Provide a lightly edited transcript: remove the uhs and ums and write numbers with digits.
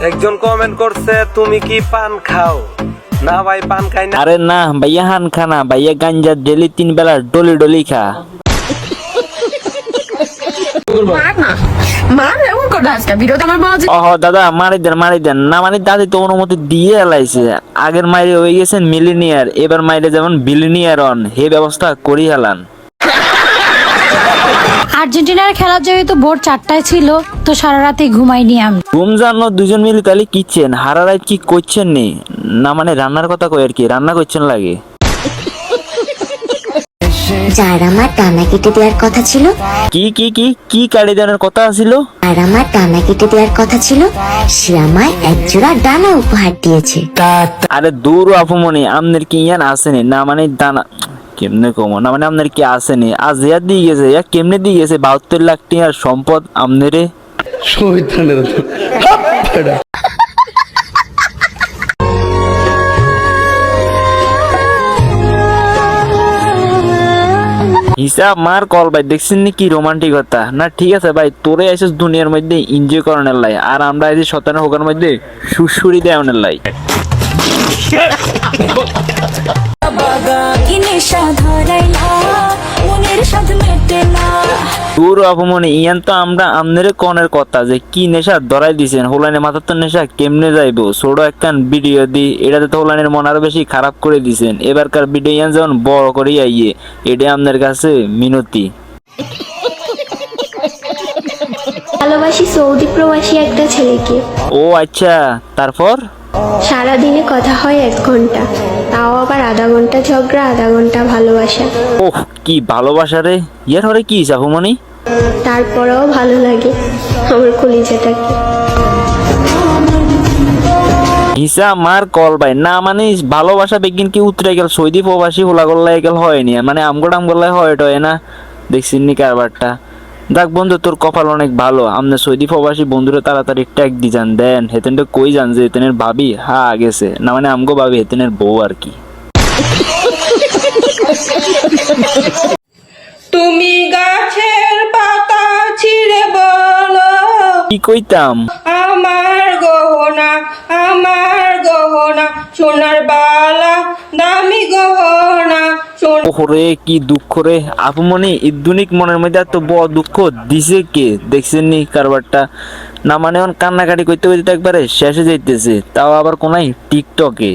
একজন কমেন্ট করছে তুমি কি পান খাও? না ভাই, পান খাই না। আরে না ভাইয়া, হান খানা ভাইয়া, গাঞ্জা ডেলি 3 বেলা ডলি ডলি খা। দাদা মারি দেন না, মানে দাদি তো অনুমতি দিয়ে এলাইছে। আগের মাইরে হয়ে গেছেন মিলিনিয়ার, এবার মাইরে যেমন বিলিনিয়ার অন, হে ব্যবস্থা করি হেলান। আর্জেন্টিনার খেলা যেহেতু ভোর 4টায় ছিল, তো সারা রাতে ঘুমাইনি আমি। ঘুম জানো দুজন মিলে তাহলে কিচ্ছেন হারা রাত কি করছেন নি? না মানে রান্নার কথা কই আর কি, রান্না করছেন লাগে। যার আমার টানা কেটে দেওয়ার কথা ছিল, কি কি কি কি কাড়ি দেওয়ার কথা ছিল? আর আমার টানা কেটে দেওয়ার কথা ছিল, সে আমায় একজোড়া ডানা উপহার দিয়েছে। আরে দূর আফুমনি, আমনের কি ইয়ান আসেনি? না মানে দানা কেমনে কমো, না মানে আপনার কি আসেনি? আজ ইয়া দিয়ে গেছে, ইয়া কেমনে দিয়ে গেছে 72 লাখ টাকার সম্পদ আমনেরে। হিসাব মার কল ভাই, দেখছেন নি কি রোমান্টিকতা? না ঠিক আছে ভাই, তোরে এসেছ দুনিয়ার মধ্যে এনজয় করানোর লাই, আর আমরা এই যে শতানের হোকার মধ্যে সুরসুরি দেওয়ানোর লাই। দূর অপমনে ইয়ান তো আমরা আমনের কনের কথা যে কি নেশা ধরাই দিছেন। হোলানের মাথার তো নেশা কেমনে যাইবো? ছোট একখান ভিডিও দি এটাতে তো হোলানের মন আরো বেশি খারাপ করে দিছেন। এবারকার ভিডিও ইয়ান যেমন বড় করে আইয়ে, এটা আপনার কাছে মিনতি। ভালোবাসি সৌদি প্রবাসী একটা ছেলেকে। ও আচ্ছা, তারপর? সারাদিনে কথা হয় 1 ঘন্টা, তাও আবার আধা ঘন্টা ঝগড়া, আধা ঘন্টা ভালোবাসা। ওহ কি ভালোবাসা রে! ইয়ার হরে কি সাফুমনি? তারপরেও ভালো লাগে আমার কলিজাটাকে। হিসা মার কল ভাই, না মানে ভালোবাসা বেগিন কি উতরে গেল সৌদি প্রবাসী হোলা গল্লাই গেল হয়নি, মানে আমগোলাই হয় টয় না, দেখছিস নি কারবারটা। দেখ বন্ধু, তোর কপাল অনেক ভালো, আমনে সৌদি প্রবাসী বন্ধুরা তাড়াতাড়ি ট্যাগ দি যান দেন। হেতেনটা কই যান যে হেতেনের ভাবি গেছে, না মানে আমগো ভাবি হেতেনের বউ আর কি। তুমি গাছের পাতা ছিঁড়ে বলো কি কইতাম? আমার গহনা সোনার বালা, দামি গহনা। ওরে কি দুঃখ রে আপুমনি, ইদুনিক মনের মধ্যে এত বড় দুঃখ দিছে কে? দেখছেন নি কারবারটা? না মানে কান্নাকাটি করতে করতে একবারে শেষে যাইতেছে, তাও আবার কোনাই টিকটকে।